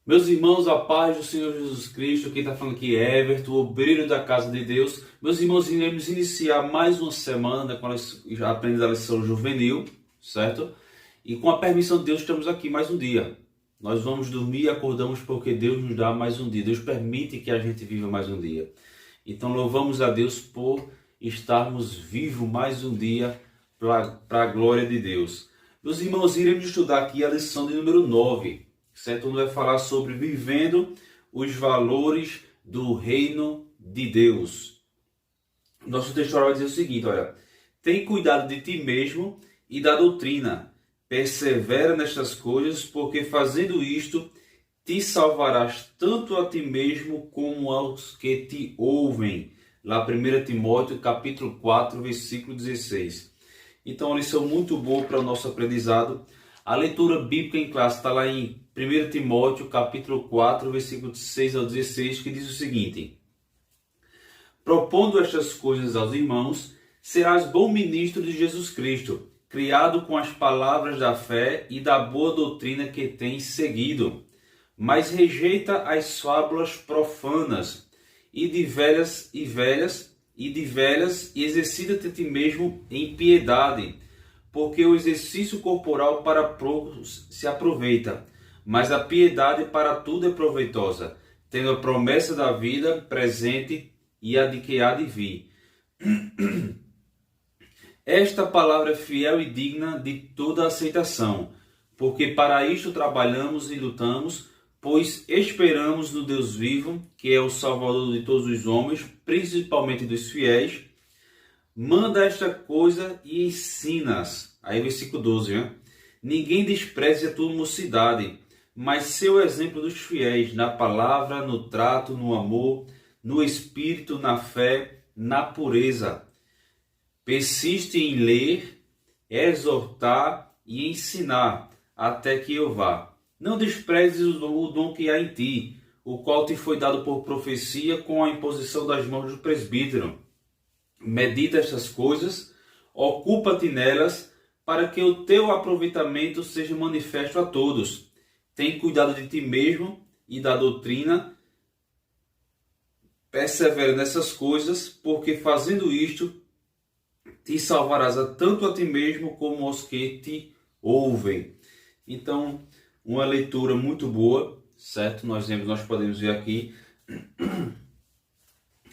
Meus irmãos, a paz do Senhor Jesus Cristo, quem está falando aqui é Everton, o obreiro da casa de Deus. Meus irmãos, iremos iniciar mais uma semana com a aprendizagem da lição juvenil, certo? E com a permissão de Deus, estamos aqui mais um dia. Nós vamos dormir e acordamos porque Deus nos dá mais um dia. Deus permite que a gente viva mais um dia. Então louvamos a Deus por estarmos vivos mais um dia para a glória de Deus. Meus irmãos, iremos estudar aqui a lição de número 9. Certo? Onde vai falar sobre vivendo os valores do reino de Deus. Nosso texto vai dizer o seguinte, olha: tem cuidado de ti mesmo e da doutrina, persevera nestas coisas, porque fazendo isto te salvarás tanto a ti mesmo como aos que te ouvem. Lá 1 Timóteo capítulo 4, versículo 16. Então, uma lição muito boa para o nosso aprendizado. A leitura bíblica em classe está lá em 1 Timóteo, capítulo 4, versículos 6 ao 16, que diz o seguinte: propondo estas coisas aos irmãos, serás bom ministro de Jesus Cristo, criado com as palavras da fé e da boa doutrina que tens seguido. Mas rejeita as fábulas profanas e exercita-te a ti mesmo em piedade, porque o exercício corporal para poucos se aproveita, mas a piedade para tudo é proveitosa, tendo a promessa da vida presente e a de que há de vir. Esta palavra é fiel e digna de toda aceitação, porque para isto trabalhamos e lutamos, pois esperamos no Deus vivo, que é o Salvador de todos os homens, principalmente dos fiéis. Manda esta coisa e ensina-as. Aí versículo 12, né? Ninguém despreze a tua mocidade, mas seu exemplo dos fiéis, na palavra, no trato, no amor, no espírito, na fé, na pureza. Persiste em ler, exortar e ensinar, até que eu vá. Não desprezes o dom que há em ti, o qual te foi dado por profecia com a imposição das mãos do presbítero. Medita estas coisas, ocupa-te nelas, para que o teu aproveitamento seja manifesto a todos. Tem cuidado de ti mesmo e da doutrina, persevera nessas coisas, porque fazendo isto, te salvarás tanto a ti mesmo como aos que te ouvem. Então, uma leitura muito boa, certo? Nós podemos ver aqui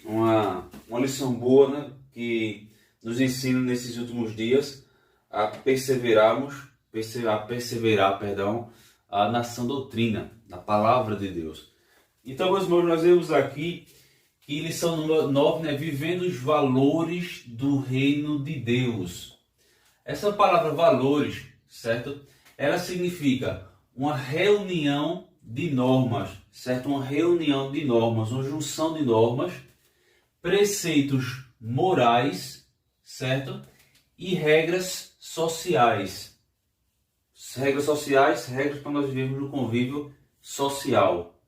uma lição boa, né? Que nos ensina nesses últimos dias a perseverar, na sã doutrina, na palavra de Deus. Então, meus irmãos, nós vemos aqui que lição número 9, né? Vivendo os valores do reino de Deus. Essa palavra valores, certo? Ela significa uma reunião de normas, certo? Uma reunião de normas, uma junção de normas, preceitos morais, certo? E regras sociais. Regras sociais, regras para nós vivermos no convívio social.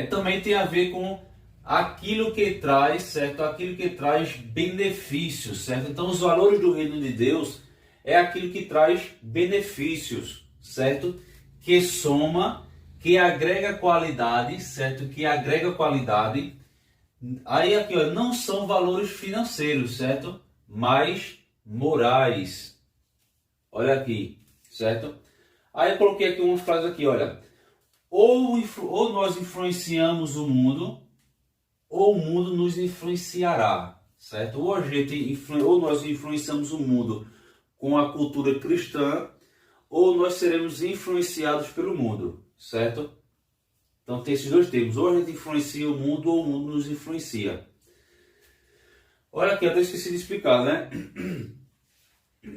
Também tem a ver com aquilo que traz, certo? Aquilo que traz benefícios, certo? Então, os valores do reino de Deus é aquilo que traz benefícios, certo? Que soma, que agrega qualidade, certo? Que agrega qualidade. Aí aqui, ó, não são valores financeiros, certo? Mas morais. Olha aqui, certo? Aí eu coloquei aqui uma frase aqui, olha: ou nós influenciamos o mundo, ou o mundo nos influenciará, certo? Ou nós influenciamos o mundo com a cultura cristã, ou nós seremos influenciados pelo mundo, certo? Então tem esses dois termos: ou a gente influencia o mundo, ou o mundo nos influencia. Olha aqui, até esqueci de explicar, né?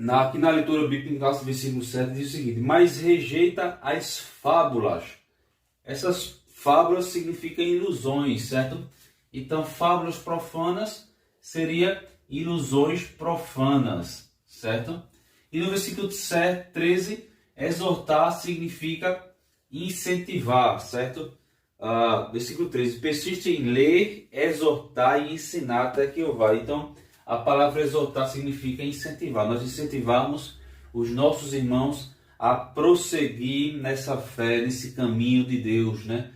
Aqui na leitura bíblica, no versículo 7, diz o seguinte: mas rejeita as fábulas. Essas fábulas significam ilusões, certo? Então, fábulas profanas seria ilusões profanas, certo? E no versículo 13, exortar significa incentivar, certo? Versículo 13, persiste em ler, exortar e ensinar até que eu vá. Então, a palavra exortar significa incentivar. Nós incentivamos os nossos irmãos a prosseguir nessa fé, nesse caminho de Deus, né?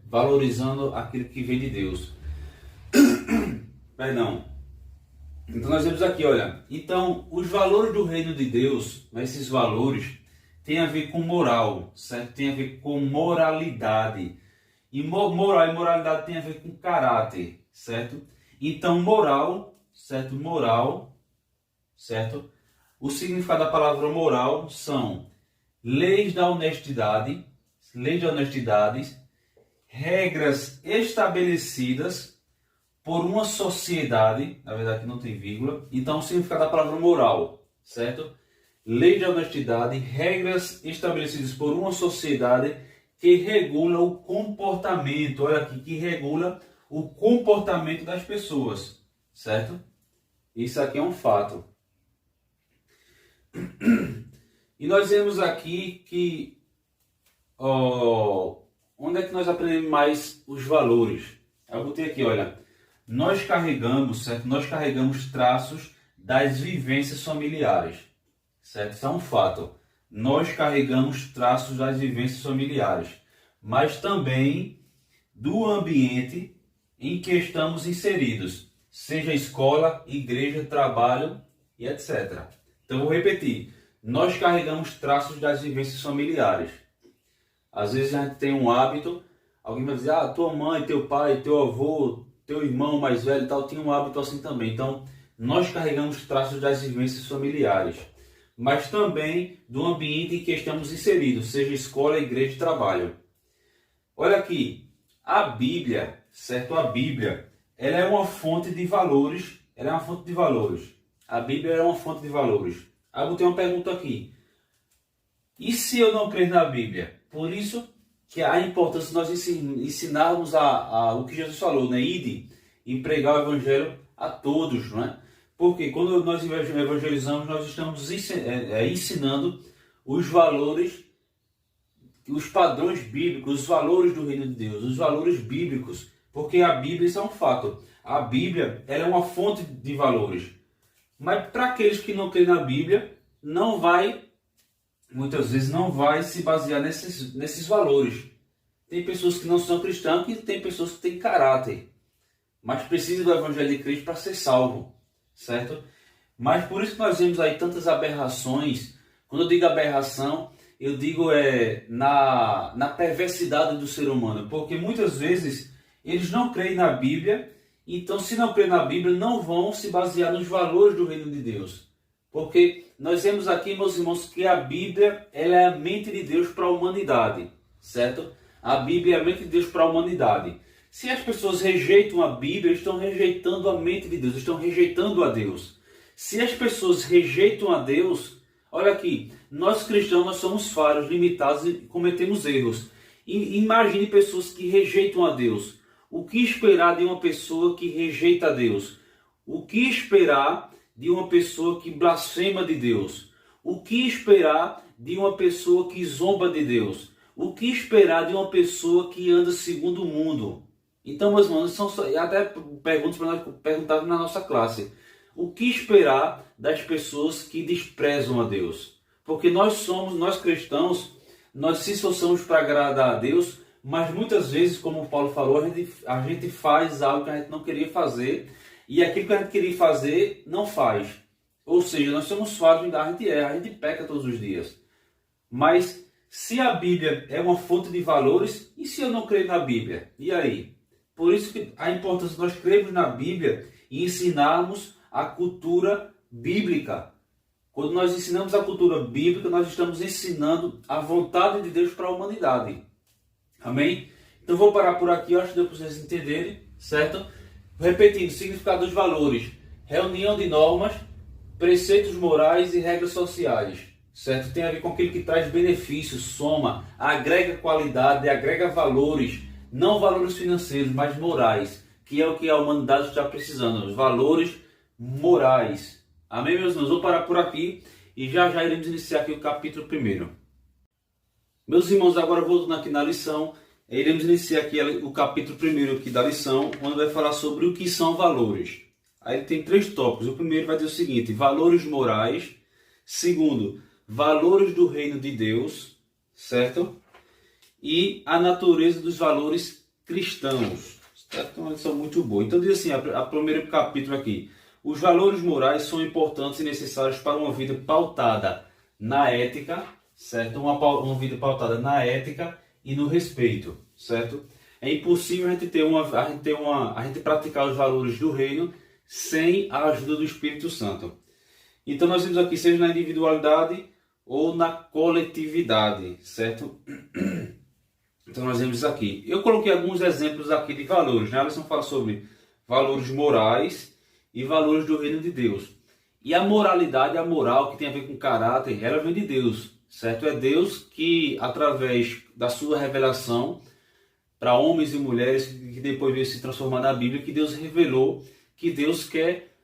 Valorizando aquilo que vem de Deus. Perdão. Então nós vemos aqui, olha, então os valores do reino de Deus, esses valores têm a ver com moral, certo? Tem a ver com moralidade. E moral e moralidade tem a ver com caráter, certo? Então moral, certo? Moral, certo? O significado da palavra moral são leis da honestidade, regras estabelecidas por uma sociedade, na verdade aqui não tem vírgula, então o significado da palavra moral, certo? Lei de honestidade, regras estabelecidas por uma sociedade que regula o comportamento, olha aqui, que regula o comportamento das pessoas, certo? Isso aqui é um fato. E nós vemos aqui que, onde é que nós aprendemos mais os valores? Eu botei aqui, olha, nós carregamos, certo? Nós carregamos traços das vivências familiares, certo? Isso é um fato. Nós carregamos traços das vivências familiares, mas também do ambiente em que estamos inseridos, seja escola, igreja, trabalho e etc. Então vou repetir, nós carregamos traços das vivências familiares. Às vezes a gente tem um hábito, alguém vai dizer, tua mãe, teu pai, teu avô, teu irmão mais velho e tal, tinha um hábito assim também. Então, nós carregamos traços das vivências familiares, mas também do ambiente em que estamos inseridos, seja escola, igreja e trabalho. Olha aqui, a Bíblia, certo? A Bíblia, ela é uma fonte de valores, A Bíblia é uma fonte de valores. Aí eu botei uma pergunta aqui. E se eu não crer na Bíblia? Por isso que a importância de nós ensinarmos o que Jesus falou, né? Ide e pregar o Evangelho a todos, não é? Porque quando nós evangelizamos, nós estamos ensinando os valores, os padrões bíblicos, os valores do reino de Deus, os valores bíblicos. Porque a Bíblia, isso é um fato. A Bíblia, ela é uma fonte de valores. Mas para aqueles que não creem na Bíblia, muitas vezes não vai se basear nesses valores. Tem pessoas que não são cristãs e tem pessoas que têm caráter, mas precisam do Evangelho de Cristo para ser salvo, certo? Mas por isso que nós vemos aí tantas aberrações. Quando eu digo aberração, eu digo na perversidade do ser humano, porque muitas vezes eles não creem na Bíblia, então se não creem na Bíblia, não vão se basear nos valores do reino de Deus. Porque nós vemos aqui, meus irmãos, que a Bíblia ela é a mente de Deus para a humanidade, certo? A Bíblia é a mente de Deus para a humanidade. Se as pessoas rejeitam a Bíblia, estão rejeitando a mente de Deus, estão rejeitando a Deus. Se as pessoas rejeitam a Deus, olha aqui, nós cristãos nós somos falhos, limitados e cometemos erros. E imagine pessoas que rejeitam a Deus. O que esperar de uma pessoa que rejeita a Deus? O que esperar de uma pessoa que blasfema de Deus? O que esperar de uma pessoa que zomba de Deus? O que esperar de uma pessoa que anda segundo o mundo? Então, meus irmãos, até perguntas para nós perguntarmos na nossa classe. O que esperar das pessoas que desprezam a Deus? Porque nós cristãos, nós se esforçamos para agradar a Deus, mas muitas vezes, como o Paulo falou, a gente faz algo que a gente não queria fazer, e aquilo que a gente queria fazer, não faz. Ou seja, nós somos falhos, a gente erra, a gente peca todos os dias. Mas se a Bíblia é uma fonte de valores, e se eu não creio na Bíblia? E aí? Por isso que a importância de nós crermos na Bíblia e ensinarmos a cultura bíblica. Quando nós ensinamos a cultura bíblica, nós estamos ensinando a vontade de Deus para a humanidade. Amém? Então vou parar por aqui, eu acho que deu para vocês entenderem, certo? Repetindo, significado dos valores. Reunião de normas, preceitos morais e regras sociais. Certo? Tem a ver com aquilo que traz benefícios, soma, agrega qualidade, agrega valores. Não valores financeiros, mas morais. Que é o que a humanidade está precisando. Os valores morais. Amém, meus irmãos? Vou parar por aqui e já iremos iniciar aqui o capítulo 1. Meus irmãos, agora voltando aqui na lição, iremos iniciar aqui o capítulo 1 aqui da lição, onde vai falar sobre o que são valores. Aí tem 3 tópicos. O primeiro vai dizer o seguinte: valores morais. Segundo, valores do reino de Deus, certo? E a natureza dos valores cristãos. Certo? Uma lição muito boa. Então diz assim, a primeiro capítulo aqui. Os valores morais são importantes e necessários para uma vida pautada na ética, certo? Uma vida pautada na ética e no respeito, certo? É impossível a gente praticar os valores do reino sem a ajuda do Espírito Santo. Então nós vemos aqui, seja na individualidade ou na coletividade, certo? Então nós vemos aqui. Eu coloquei alguns exemplos aqui de valores, né? A lição fala sobre valores morais e valores do reino de Deus. E a moralidade, a moral que tem a ver com caráter, ela vem de Deus, certo? É Deus que, através da sua revelação para homens e mulheres, que depois veio se transformar na Bíblia, que Deus revelou que Deus quer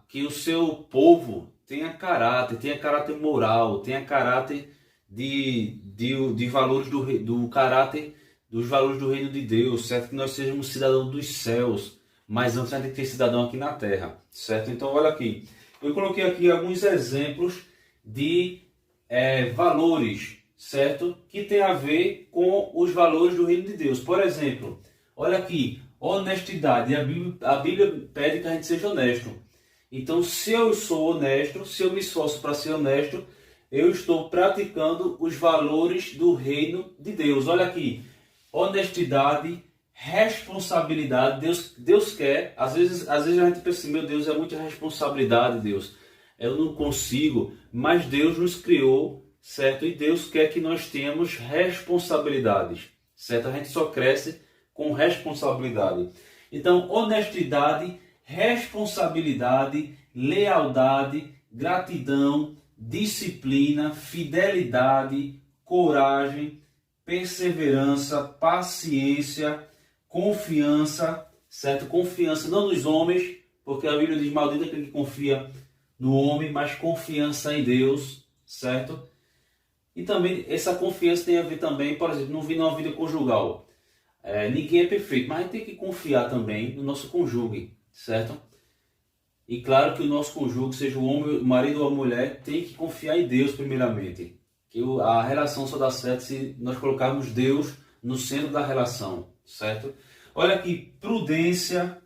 que o seu povo tenha caráter moral, tenha caráter de valores do caráter dos valores do reino de Deus, certo? Que nós sejamos cidadãos dos céus, mas antes a gente ter cidadão aqui na terra, certo? Então olha aqui, eu coloquei aqui alguns exemplos de valores, certo? Que tem a ver com os valores do reino de Deus. Por exemplo, olha aqui, honestidade. A Bíblia pede que a gente seja honesto. Então, se eu sou honesto, se eu me esforço para ser honesto, eu estou praticando os valores do reino de Deus. Olha aqui, honestidade, responsabilidade. Deus quer, às vezes a gente pensa assim, meu Deus, é muita responsabilidade, Deus. Eu não consigo, mas Deus nos criou, certo? E Deus quer que nós tenhamos responsabilidades, certo? A gente só cresce com responsabilidade. Então, honestidade, responsabilidade, lealdade, gratidão, disciplina, fidelidade, coragem, perseverança, paciência, confiança, certo? Confiança não nos homens, porque a Bíblia diz maldito aquele que confia no homem, mas confiança em Deus, certo? E também essa confiança tem a ver também, por exemplo, numa vida conjugal. Ninguém é perfeito, mas a gente tem que confiar também no nosso cônjuge, certo? E claro que o nosso cônjuge, seja o homem, o marido ou a mulher, tem que confiar em Deus primeiramente. Que a relação só dá certo se nós colocarmos Deus no centro da relação, certo? Olha aqui, prudência,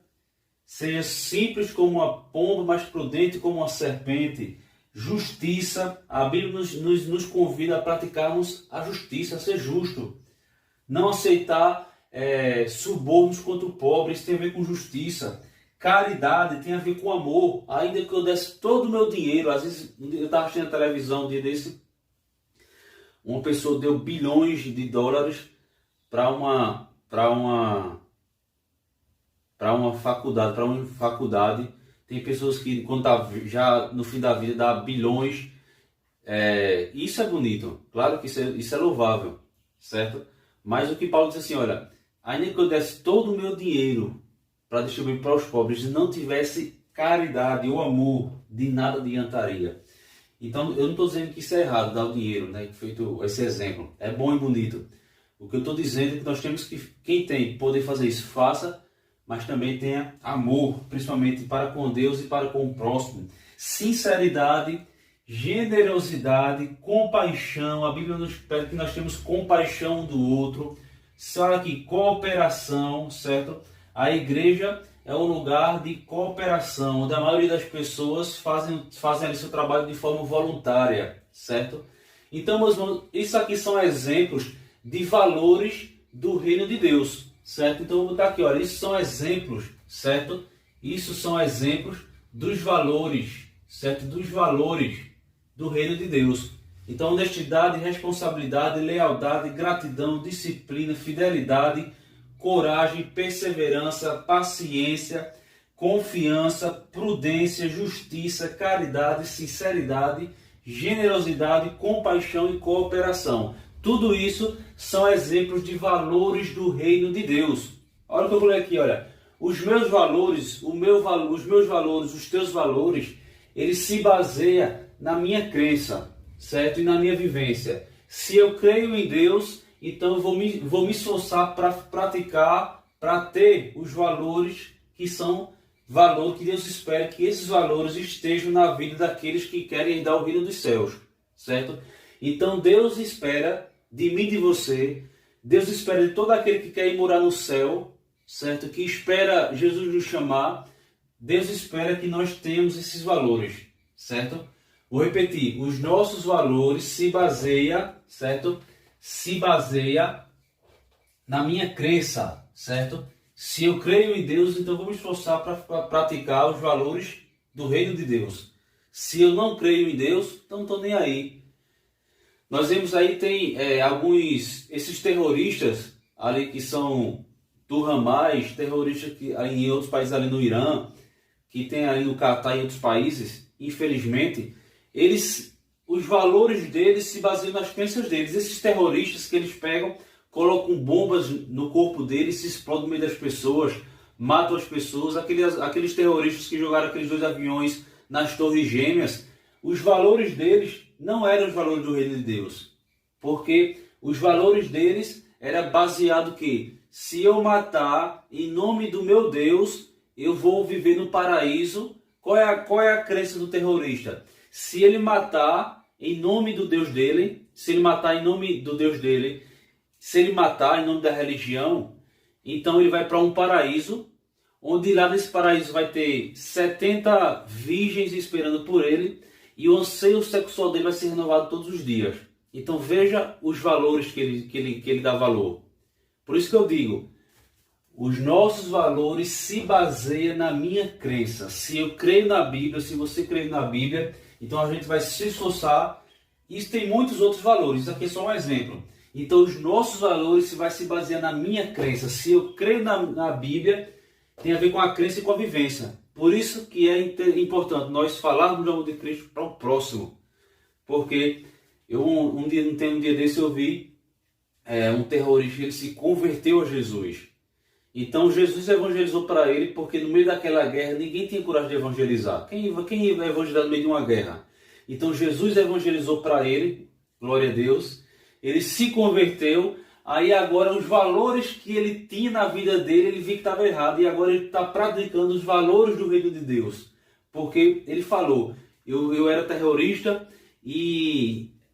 seja simples como uma pomba, mas prudente como uma serpente. Justiça, a Bíblia nos convida a praticarmos a justiça, a ser justo. Não aceitar subornos contra o pobre, isso tem a ver com justiça. Caridade tem a ver com amor. Ainda que eu desse todo o meu dinheiro, às vezes eu estava assistindo a televisão um dia desse, uma pessoa deu bilhões de dólares para uma faculdade. Tem pessoas que, quando tá já no fim da vida, dá bilhões. Isso é bonito, claro que isso é louvável, certo? Mas o que Paulo diz assim, olha, ainda que eu desse todo o meu dinheiro para distribuir para os pobres e não tivesse caridade ou amor, de nada adiantaria. Então, eu não estou dizendo que isso é errado, dar o dinheiro, né? Feito esse exemplo. É bom e bonito. O que eu estou dizendo é que nós temos que, quem tem poder fazer isso, faça, mas também tenha amor, principalmente para com Deus e para com o próximo. Sinceridade, generosidade, compaixão. A Bíblia nos pede que nós temos compaixão um do outro. Olha aqui, cooperação, certo? A igreja é um lugar de cooperação, onde a maioria das pessoas fazem ali seu trabalho de forma voluntária, certo? Então, meus irmãos, isso aqui são exemplos de valores do reino de Deus, certo? Então, eu vou botar aqui, olha, isso são exemplos, certo? Isso são exemplos dos valores, certo? Dos valores do reino de Deus. Então, honestidade, responsabilidade, lealdade, gratidão, disciplina, fidelidade, coragem, perseverança, paciência, confiança, prudência, justiça, caridade, sinceridade, generosidade, compaixão e cooperação. Tudo isso são exemplos de valores do reino de Deus. Olha o que eu falei aqui, olha. Os meus valores, os teus valores, eles se baseiam na minha crença, certo? E na minha vivência. Se eu creio em Deus, então eu vou me esforçar para praticar, para ter os valores que são valores que Deus espera que esses valores estejam na vida daqueles que querem dar o reino dos céus, certo? Então Deus espera de mim e de você, Deus espera de todo aquele que quer ir morar no céu, certo? Que espera Jesus nos chamar, Deus espera que nós tenhamos esses valores, certo? Vou repetir, os nossos valores se baseia, certo? Se baseia na minha crença, certo? Se eu creio em Deus, então vou me esforçar para praticar os valores do reino de Deus. Se eu não creio em Deus, então não estou nem aí. Nós vemos aí, tem esses terroristas ali que são do Hamas, terroristas que, em outros países ali no Irã, que tem ali no Catar e outros países, infelizmente, os valores deles se baseiam nas crenças deles. Esses terroristas que eles pegam, colocam bombas no corpo deles, se explodem no meio das pessoas, matam as pessoas. Aqueles terroristas que jogaram aqueles 2 aviões nas Torres Gêmeas, os valores deles não eram os valores do reino de Deus. Porque os valores deles eram baseados que se eu matar em nome do meu Deus, eu vou viver no paraíso. Qual é a crença do terrorista? Se ele matar em nome do Deus dele, se ele matar em nome do Deus dele, se ele matar em nome da religião, então ele vai para um paraíso, onde lá nesse paraíso vai ter 70 virgens esperando por ele, e o anseio sexual dele vai ser renovado todos os dias. Então veja os valores que ele dá valor. Por isso que eu digo, os nossos valores se baseiam na minha crença. Se eu creio na Bíblia, se você crê na Bíblia, então a gente vai se esforçar. Isso tem muitos outros valores, isso aqui é só um exemplo. Então os nossos valores vai se basear na minha crença. Se eu creio na Bíblia, tem a ver com a crença e com a vivência. Por isso que é importante nós falarmos do amor de Cristo para o próximo. Porque um dia desse eu vi um terrorista, ele se converteu a Jesus. Então Jesus evangelizou para ele, porque no meio daquela guerra ninguém tinha coragem de evangelizar. Quem vai evangelizar no meio de uma guerra? Então Jesus evangelizou para ele, glória a Deus. Ele se converteu, aí agora os valores que ele tinha na vida dele, ele viu que estava errado. E agora ele está praticando os valores do reino de Deus. Porque ele falou, eu era terrorista,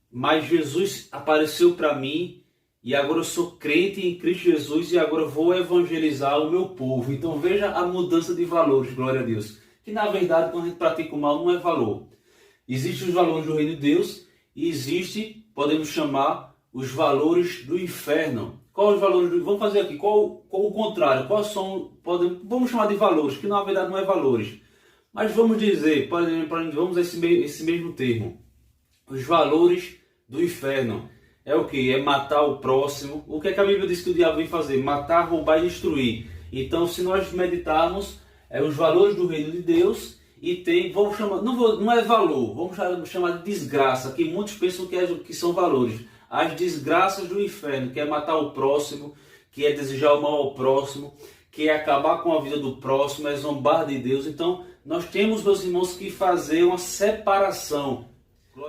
mas Jesus apareceu para mim. E agora eu sou crente em Cristo Jesus e agora vou evangelizar o meu povo. Então veja a mudança de valores, glória a Deus. Que na verdade quando a gente pratica o mal não é valor. Existem os valores do reino de Deus e existe, podemos chamar, os valores do inferno. Qual os valores do... Vamos fazer aqui, qual o contrário? Quais são, vamos chamar de valores, que na verdade não é valores. Mas vamos dizer, vamos usar esse mesmo termo. Os valores do inferno. É o que? É matar o próximo. O que é que a Bíblia diz que o diabo vem fazer? Matar, roubar e destruir. Então, se nós meditarmos os valores do reino de Deus, e tem, vamos chamar, não é valor, vamos chamar de desgraça, que muitos pensam que são valores. As desgraças do inferno, que é matar o próximo, que é desejar o mal ao próximo, que é acabar com a vida do próximo, é zombar de Deus. Então, nós temos, meus irmãos, que fazer uma separação.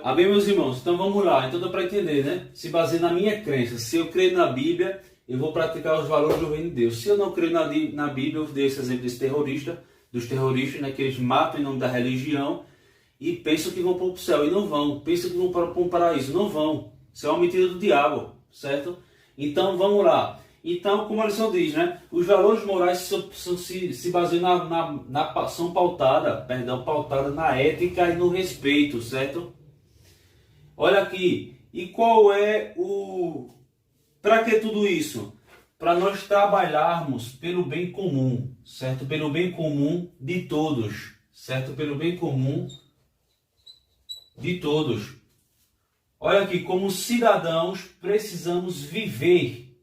Amém, meus irmãos? Então vamos lá. Então dá para entender, né? Se baseia na minha crença. Se eu creio na Bíblia, eu vou praticar os valores do reino de Deus. Se eu não creio na Bíblia, eu dei esse exemplo dos terroristas, né? Que eles matam em nome da religião e pensam que vão para o céu e não vão. Pensam que vão para um paraíso, não vão. Isso é uma mentira do diabo, certo? Então vamos lá. Então, como a lição diz, né? Os valores morais se baseiam são pautadas na ética e no respeito, certo? Olha aqui, e qual é para que tudo isso? Para nós trabalharmos pelo bem comum, certo? Pelo bem comum de todos, certo? Pelo bem comum de todos. Olha aqui, como cidadãos precisamos viver,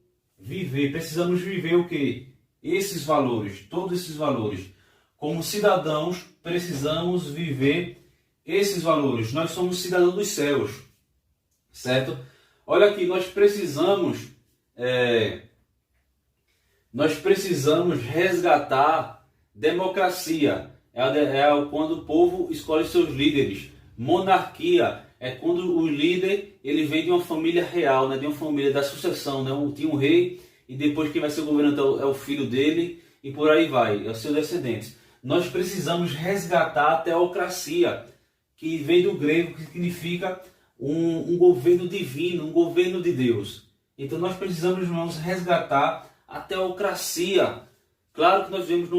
precisamos viver o quê? Esses valores, todos esses valores. Como cidadãos precisamos viver esses valores. Nós somos cidadãos dos céus, certo? Olha aqui, nós precisamos resgatar democracia. É quando o povo escolhe seus líderes. Monarquia é quando o líder ele vem de uma família real, né? De uma família da sucessão, né? Tinha um rei e depois quem vai ser governante é o filho dele e por aí vai, é os seus descendentes. Nós precisamos resgatar a teocracia, que vem do grego, que significa um governo divino, um governo de Deus. Então nós precisamos, irmãos, resgatar a teocracia. Claro que nós vivemos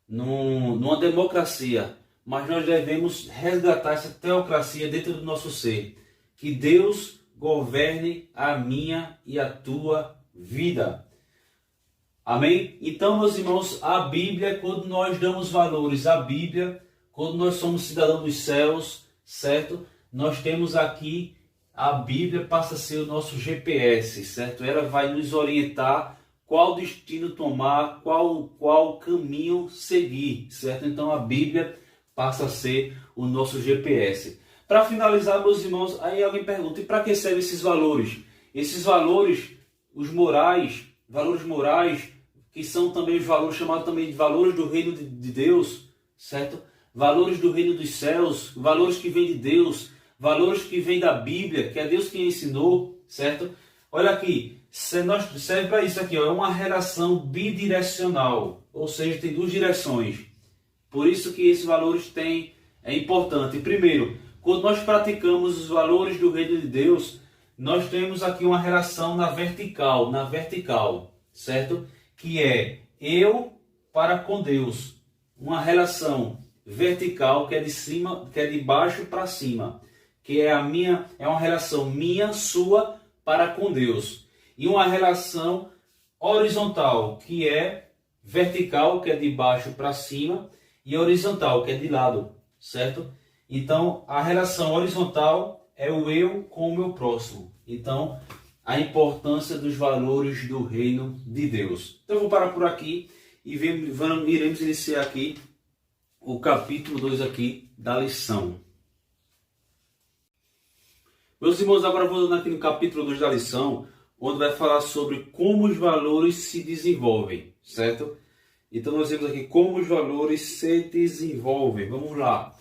numa democracia, mas nós devemos resgatar essa teocracia dentro do nosso ser. Que Deus governe a minha e a tua vida. Amém? Então, meus irmãos, a Bíblia, quando nós damos valores à Bíblia, quando nós somos cidadãos dos céus, certo? Nós temos aqui, a Bíblia passa a ser o nosso GPS, certo? Ela vai nos orientar qual destino tomar, qual caminho seguir, certo? Então, a Bíblia passa a ser o nosso GPS. Para finalizar, meus irmãos, aí alguém pergunta, e para que servem esses valores? Esses valores, valores morais, que são também os valores chamados também de valores do reino de Deus, certo? Valores do reino dos céus, valores que vêm de Deus, valores que vêm da Bíblia, que é Deus quem ensinou, certo? Olha aqui, serve para isso aqui, ó, é uma relação bidirecional, ou seja, tem duas direções. Por isso que esses valores é importante. Primeiro, quando nós praticamos os valores do reino de Deus, nós temos aqui uma relação na vertical, certo? Que é eu para com Deus. Uma relação vertical que é de cima, que é de baixo para cima, que é uma relação minha, sua para com Deus. E uma relação horizontal, que é vertical, que é de baixo para cima, e horizontal, que é de lado, certo? Então, a relação horizontal é o eu com o meu próximo. Então, a importância dos valores do reino de Deus. Então, eu vou parar por aqui e iremos iniciar aqui o capítulo 2 aqui da lição. Meus irmãos, agora eu vou dando aqui no capítulo 2 da lição, onde vai falar sobre como os valores se desenvolvem, certo? Então, nós vemos aqui como os valores se desenvolvem. Vamos lá.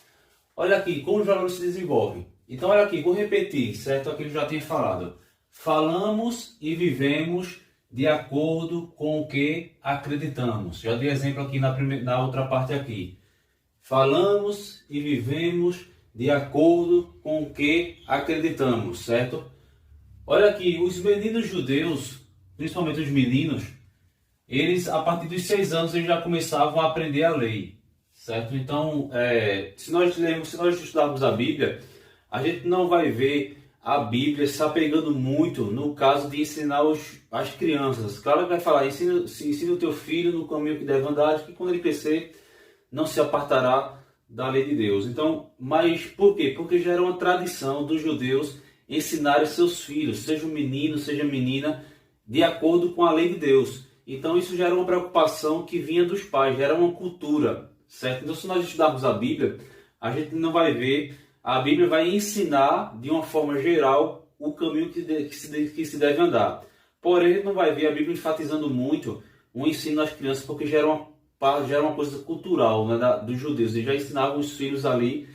Olha aqui, como os valores se desenvolvem. Então, olha aqui, vou repetir, certo? Aquilo que eu já tinha falado. Falamos e vivemos de acordo com o que acreditamos. Já dei exemplo aqui na outra parte aqui. Falamos e vivemos de acordo com o que acreditamos, certo? Olha aqui, os meninos judeus, principalmente os meninos, eles, a partir dos 6 anos, eles já começavam a aprender a lei, certo? Então, se nós estudarmos a Bíblia, a gente não vai ver a Bíblia se apegando muito no caso de ensinar as crianças. Claro que vai falar, ensina o teu filho no caminho que deve andar, que quando ele crescer, não se apartará da lei de Deus. Então, mas por quê? Porque já era uma tradição dos judeus ensinar os seus filhos, seja um menino, seja menina, de acordo com a lei de Deus. Então isso já era uma preocupação que vinha dos pais, já era uma cultura, certo? Então se nós estudarmos a Bíblia, a gente não vai ver, a Bíblia vai ensinar de uma forma geral o caminho que se deve andar. Porém, a gente não vai ver a Bíblia enfatizando muito o ensino às crianças, porque já era uma coisa cultural, né, dos judeus. Eles já ensinavam os filhos ali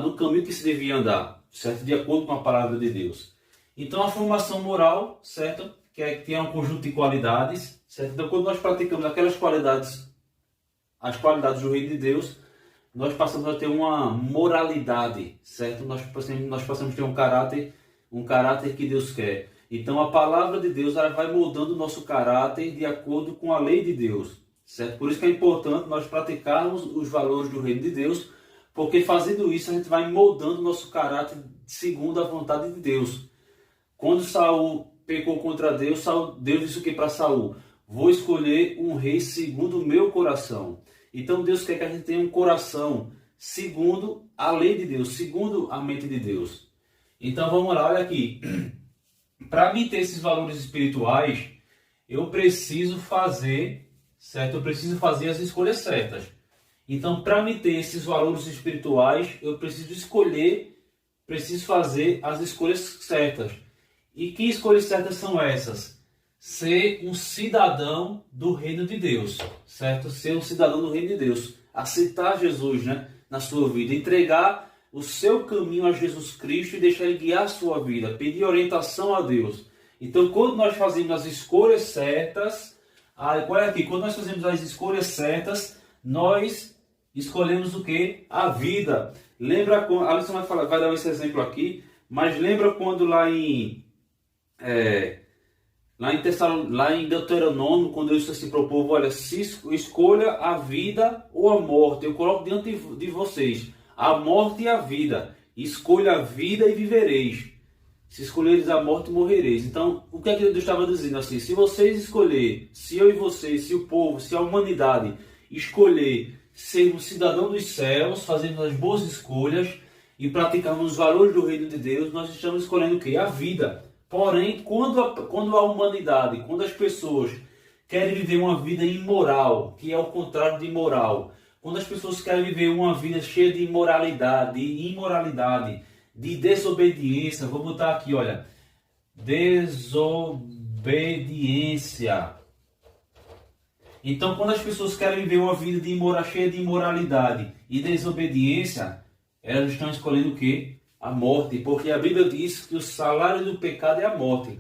no caminho que se devia andar, certo? De acordo com a palavra de Deus. Então a formação moral, certo? Que tem um conjunto de qualidades, certo? Então quando nós praticamos aquelas qualidades, as qualidades do reino de Deus, nós passamos a ter uma moralidade, certo? Nós passamos a ter um caráter que Deus quer. Então a palavra de Deus ela vai moldando o nosso caráter de acordo com a lei de Deus, certo? Por isso que é importante nós praticarmos os valores do reino de Deus, porque fazendo isso a gente vai moldando o nosso caráter segundo a vontade de Deus. Quando Saul pecou contra Deus, Deus disse o que para Saul? Vou escolher um rei segundo o meu coração. Então Deus quer que a gente tenha um coração segundo a lei de Deus, segundo a mente de Deus. Então vamos lá, olha aqui. Para mim ter esses valores espirituais, eu preciso fazer, certo? Eu preciso fazer as escolhas certas. Então, para mim ter esses valores espirituais, eu preciso fazer as escolhas certas. E que escolhas certas são essas? Ser um cidadão do reino de Deus, certo? Ser um cidadão do reino de Deus. Aceitar Jesus, né, na sua vida. Entregar o seu caminho a Jesus Cristo e deixar Ele guiar a sua vida. Pedir orientação a Deus. Então, quando nós fazemos as escolhas certas, olha aqui, quando nós fazemos as escolhas certas, nós escolhemos o quê? A vida. Lembra quando, a Alisson vai dar esse exemplo aqui, mas lembra quando lá em Deuteronômio, quando Deus disse assim para o povo, olha, se escolha a vida ou a morte, eu coloco diante de vocês a morte e a vida, escolha a vida e vivereis, se escolheres a morte morrereis. Então, o que é que Deus estava dizendo assim? Se vocês escolher, se eu e vocês, se o povo, se a humanidade escolher sermos cidadãos dos céus, fazendo as boas escolhas e praticarmos os valores do reino de Deus, nós estamos escolhendo o quê? A vida. Porém, quando a humanidade, quando as pessoas querem viver uma vida imoral, que é o contrário de moral, quando as pessoas querem viver uma vida cheia de imoralidade, de desobediência, vou botar aqui, olha, desobediência. Então, quando as pessoas querem viver uma vida cheia de imoralidade e desobediência, elas estão escolhendo o quê? A morte, porque a Bíblia diz que o salário do pecado é a morte.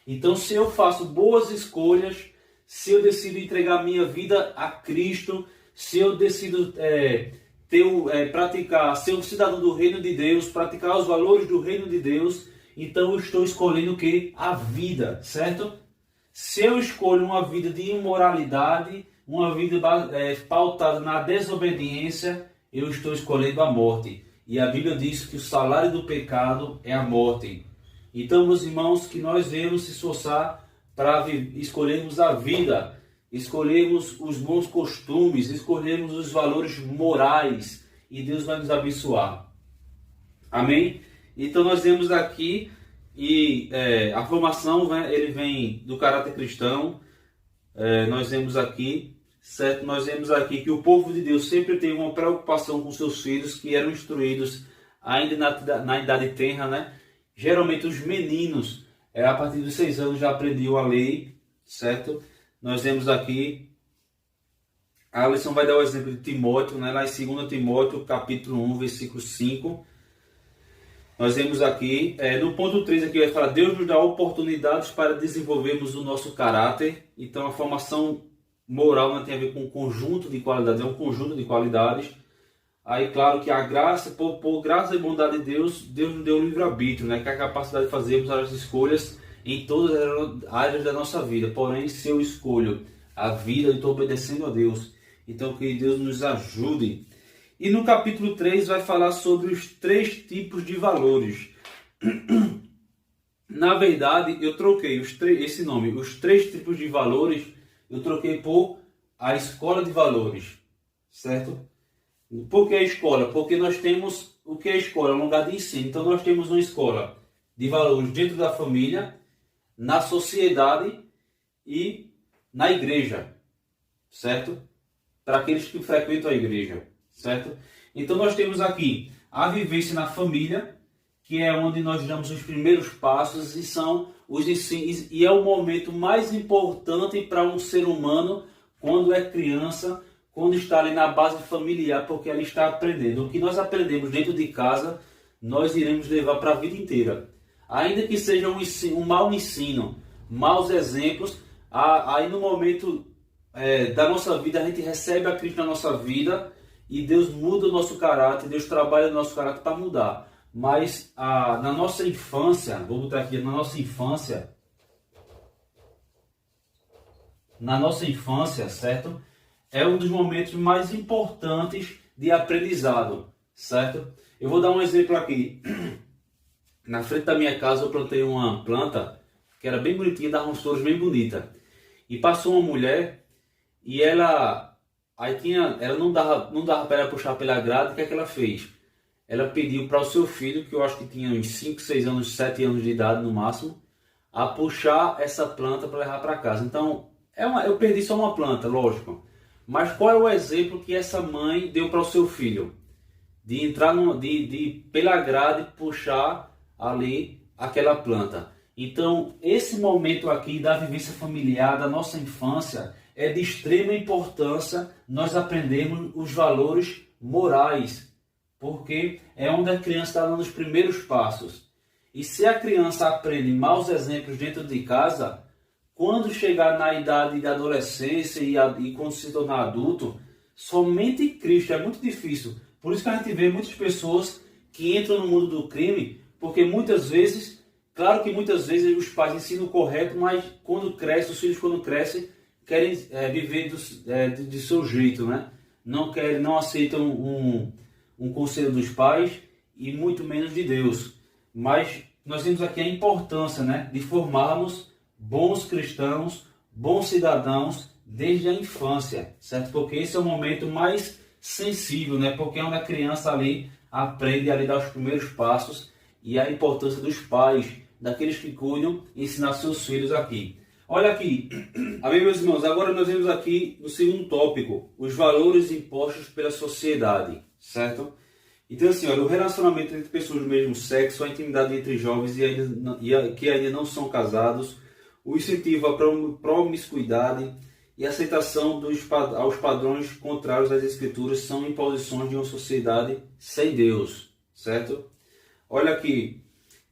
Então, se eu faço boas escolhas, se eu decido entregar minha vida a Cristo, se eu decido praticar, ser um cidadão do reino de Deus, praticar os valores do reino de Deus, então eu estou escolhendo o quê? A vida, certo? Se eu escolho uma vida de imoralidade, uma vida pautada na desobediência, eu estou escolhendo a morte. E a Bíblia diz que o salário do pecado é a morte. Então, meus irmãos, que nós devemos se esforçar para escolhermos a vida, escolhermos os bons costumes, escolhermos os valores morais, e Deus vai nos abençoar. Amém? Então, nós vemos aqui, a formação, né, ele vem do caráter cristão. Nós vemos aqui, certo? Nós vemos aqui que o povo de Deus sempre teve uma preocupação com seus filhos, que eram instruídos ainda na idade tenra, né? Geralmente os meninos, a partir dos 6 anos já aprendiam a lei, certo? Nós vemos aqui, a Alisson vai dar o exemplo de Timóteo, né? Lá em 2 Timóteo, capítulo 1, versículo 5. Nós vemos aqui, no ponto 3 aqui vai falar, Deus nos dá oportunidades para desenvolvermos o nosso caráter. Então a formação moral não tem a ver com um conjunto de qualidades, é um conjunto de qualidades. Aí claro que a graça, por graça e bondade de Deus, Deus nos deu o livre-arbítrio, né? Que é a capacidade de fazermos as escolhas em todas as áreas da nossa vida. Porém, se eu escolho a vida, eu estou obedecendo a Deus. Então que Deus nos ajude. E no capítulo 3 vai falar sobre os 3 tipos de valores. Na verdade, eu troquei esse nome, os 3 tipos de valores, eu troquei por a escola de valores, certo? Por que a escola? Porque nós temos, o que é a escola? É um lugar de ensino. Então nós temos uma escola de valores dentro da família, na sociedade e na igreja, certo? Para aqueles que frequentam a igreja, certo? Então nós temos aqui a vivência na família, que é onde nós damos os primeiros passos e são os ensinos, e é o momento mais importante para um ser humano quando é criança, quando está ali na base familiar, porque ali está aprendendo. O que nós aprendemos dentro de casa, nós iremos levar para a vida inteira. Ainda que seja um mau ensino, maus exemplos, aí no momento da nossa vida, a gente recebe a Cristo na nossa vida e Deus muda o nosso caráter, Deus trabalha o nosso caráter para mudar. Mas na nossa infância, vou botar aqui, na nossa infância, certo? É um dos momentos mais importantes de aprendizado, certo? Eu vou dar um exemplo aqui. Na frente da minha casa eu plantei uma planta que era bem bonitinha, dava uns flores bem bonitas. E passou uma mulher e ela não dava para ela puxar pela grade. O que é que ela fez? Ela pediu para o seu filho, que eu acho que tinha uns 5, 6 anos, 7 anos de idade no máximo, a puxar essa planta para levar para casa. Então, eu perdi só uma planta, lógico. Mas qual é o exemplo que essa mãe deu para o seu filho? De entrar pela grade puxar ali aquela planta. Então, esse momento aqui da vivência familiar, da nossa infância, é de extrema importância nós aprendermos os valores morais, porque é onde a criança está dando os primeiros passos. E se a criança aprende maus exemplos dentro de casa, quando chegar na idade da adolescência e quando se tornar adulto, somente Cristo, é muito difícil, Por isso que a gente vê muitas pessoas que entram no mundo do crime, porque muitas vezes, claro que muitas vezes os pais ensinam o correto, mas quando crescem, os filhos quando crescem, querem viver de seu jeito, né? Não aceitam um conselho dos pais e muito menos de Deus. Mas nós vemos aqui a importância, né, de formarmos bons cristãos, bons cidadãos desde a infância, certo? Porque esse é o momento mais sensível, né? Porque é onde a criança ali aprende a dar os primeiros passos e a importância dos pais, daqueles que cuidam, ensinar seus filhos aqui. Olha aqui, amém, meus irmãos, agora nós vemos aqui no segundo tópico, os valores impostos pela sociedade, certo? Então assim, olha, o relacionamento entre pessoas do mesmo sexo, a intimidade entre jovens que ainda não são casados, o incentivo à promiscuidade e a aceitação aos padrões contrários às escrituras são imposições de uma sociedade sem Deus, certo? Olha aqui,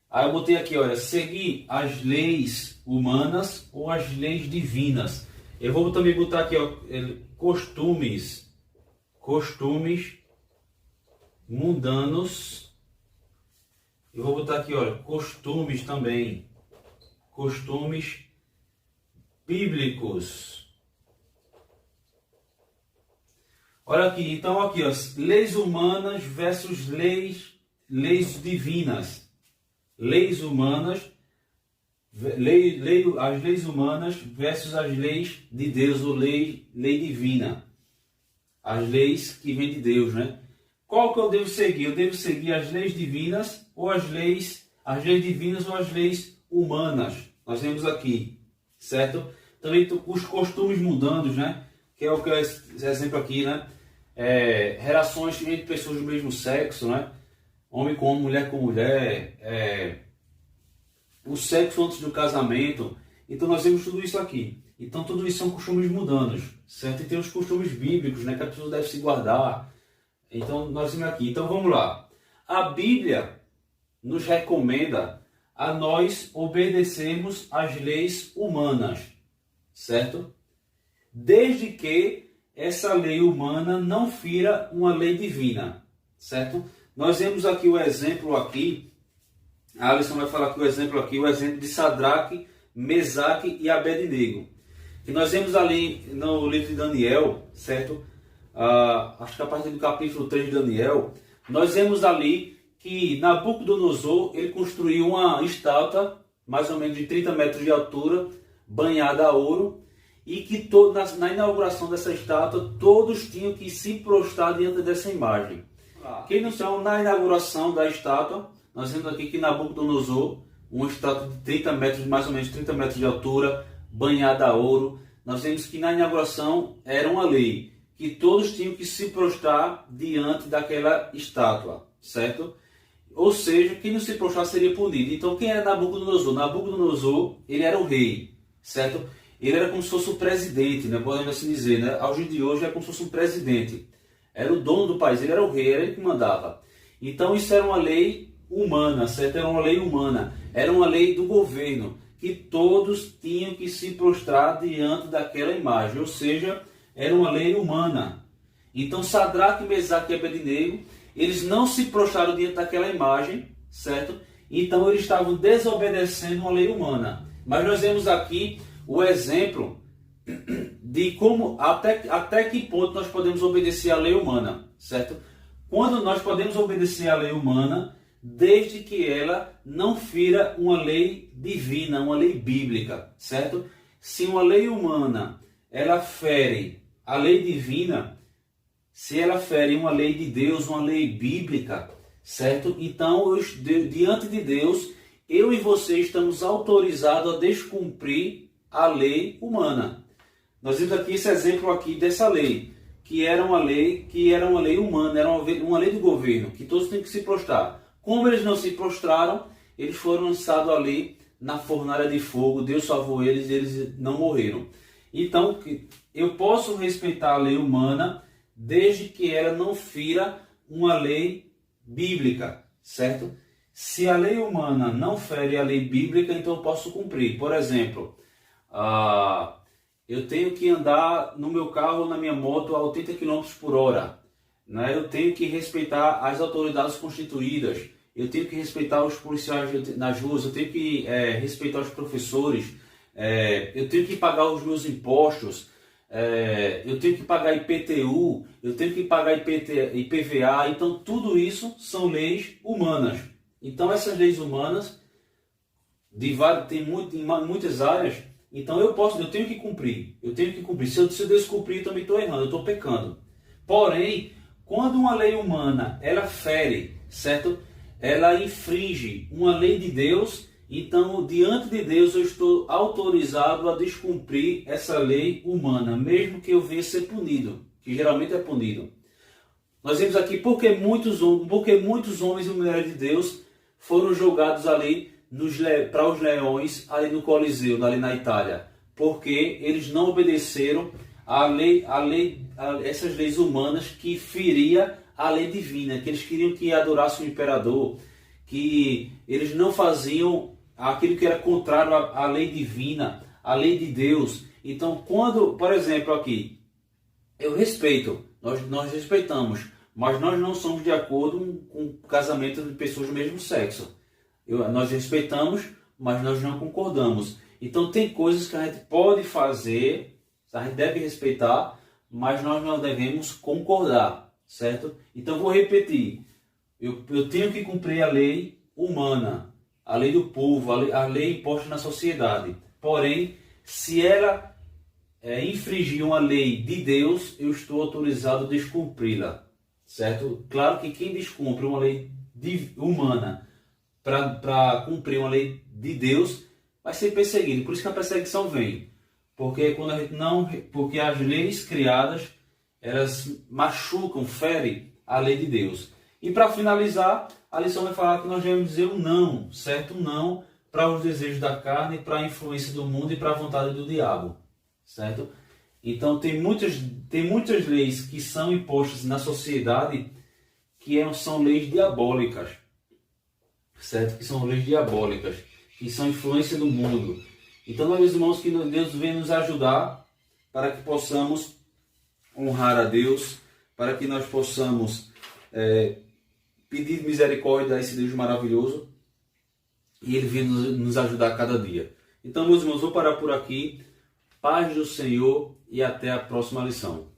aí eu botei aqui, olha, seguir as leis humanas ou as leis divinas. Eu vou também botar aqui, ó, costumes mundanos. Eu vou botar aqui, olha, costumes também, costumes bíblicos. Olha aqui, então aqui, ó, leis humanas versus leis divinas. Leis humanas, as leis humanas versus as leis de Deus, ou lei divina. As leis que vêm de Deus, né? Qual que eu devo seguir? Eu devo seguir as leis divinas ou as leis divinas ou as leis humanas. Nós vemos aqui, certo? Também os costumes mundanos, né? Que é o que é esse exemplo aqui, né? Relações entre pessoas do mesmo sexo, né? Homem com homem, mulher com mulher, o sexo antes do casamento. Então nós vemos tudo isso aqui. Então tudo isso são costumes mundanos, certo? E tem os costumes bíblicos, né? Que a pessoa deve se guardar. Então nós vemos aqui. Então vamos lá. A Bíblia nos recomenda a nós obedecermos às leis humanas, certo? Desde que essa lei humana não fira uma lei divina, certo? Nós vemos aqui o exemplo aqui, a Alisson vai falar aqui o exemplo de Sadraque, Mesaque e Abednego. Que nós vemos ali no livro de Daniel, certo? Acho que a partir do capítulo 3 de Daniel, nós vemos ali que Nabucodonosor, ele construiu uma estátua, mais ou menos de 30 metros de altura, banhada a ouro, e que na inauguração dessa estátua, todos tinham que se prostrar diante dessa imagem. Quem não sabe, na inauguração da estátua, nós vemos aqui que Nabucodonosor, uma estátua de 30 metros, mais ou menos 30 metros de altura, banhada a ouro, nós vemos que na inauguração era uma lei, que todos tinham que se prostrar diante daquela estátua, certo? Ou seja, quem não se prostrar seria punido. Então quem era Nabucodonosor? Nabucodonosor, ele era o rei, certo? Ele era como se fosse o presidente, né? Podemos assim dizer, né? Aos dias de hoje é como se fosse um presidente. Era o dono do país, ele era o rei, era ele que mandava. Então isso era uma lei humana, certo? Era uma lei humana, era uma lei do governo, que todos tinham que se prostrar diante daquela imagem, ou seja, era uma lei humana. Então Sadraque, Mesaque e Abednego, eles não se prostraram diante daquela imagem, certo? Então eles estavam desobedecendo uma lei humana. Mas nós vemos aqui o exemplo de como, até que ponto nós podemos obedecer à lei humana, certo? Quando nós podemos obedecer à lei humana, desde que ela não fira uma lei divina, uma lei bíblica, certo? Se uma lei humana, ela fere a lei divina, se ela fere uma lei de Deus, uma lei bíblica, certo? Então, diante de Deus, eu e você estamos autorizados a descumprir a lei humana. Nós vimos aqui esse exemplo aqui dessa lei, que era uma lei humana, era uma lei do governo, que todos têm que se prostrar. Como eles não se prostraram, eles foram lançados ali na fornalha de fogo, Deus salvou eles e eles não morreram. Então, eu posso respeitar a lei humana desde que ela não fira uma lei bíblica, certo? Se a lei humana não fere a lei bíblica, então eu posso cumprir. Por exemplo, eu tenho que andar no meu carro ou na minha moto a 80 km por hora. né? Eu tenho que respeitar as autoridades constituídas, eu tenho que respeitar os policiais nas ruas, eu tenho que respeitar os professores, eu tenho que pagar os meus impostos, eu tenho que pagar IPTU, eu tenho que pagar IPVA. Então tudo isso são leis humanas. Então essas leis humanas tem em muitas áreas. Então eu tenho que cumprir, Se eu descumprir, eu também estou errando, eu estou pecando. Porém, quando uma lei humana ela fere, certo? Ela infringe uma lei de Deus. Então, diante de Deus, eu estou autorizado a descumprir essa lei humana, mesmo que eu venha ser punido, que geralmente é punido. Nós vemos aqui porque muitos homens e mulheres de Deus foram jogados ali para os leões, ali no Coliseu, ali na Itália, porque eles não obedeceram a essas leis humanas que feria a lei divina, que eles queriam que adorasse o imperador, que eles não faziam aquilo que era contrário à lei divina, à lei de Deus. Então, quando, por exemplo, aqui, eu respeito, nós respeitamos, mas nós não somos de acordo com o casamento de pessoas do mesmo sexo. Nós respeitamos, mas nós não concordamos. Então, tem coisas que a gente pode fazer, a gente deve respeitar, mas nós não devemos concordar, certo? Então, vou repetir. Eu tenho que cumprir a lei humana, a lei do povo, a lei imposta na sociedade. Porém, se ela infringir uma lei de Deus, eu estou autorizado a descumpri-la, certo? Claro que quem descumpre uma lei humana para cumprir uma lei de Deus vai ser perseguido. Por isso que a perseguição vem. Porque porque as leis criadas, elas machucam, ferem a lei de Deus. E para finalizar, a lição vai falar que nós devemos dizer um não, certo? Um não para os desejos da carne, para a influência do mundo e para a vontade do diabo, certo? Então tem muitas leis que são impostas na sociedade que são leis diabólicas, certo? Que são leis diabólicas, que são influência do mundo. Então, meus irmãos, que Deus venha nos ajudar para que possamos honrar a Deus, para que nós possamos pedir misericórdia a esse Deus maravilhoso e Ele venha nos ajudar a cada dia. Então, meus irmãos, vou parar por aqui. Paz do Senhor e até a próxima lição.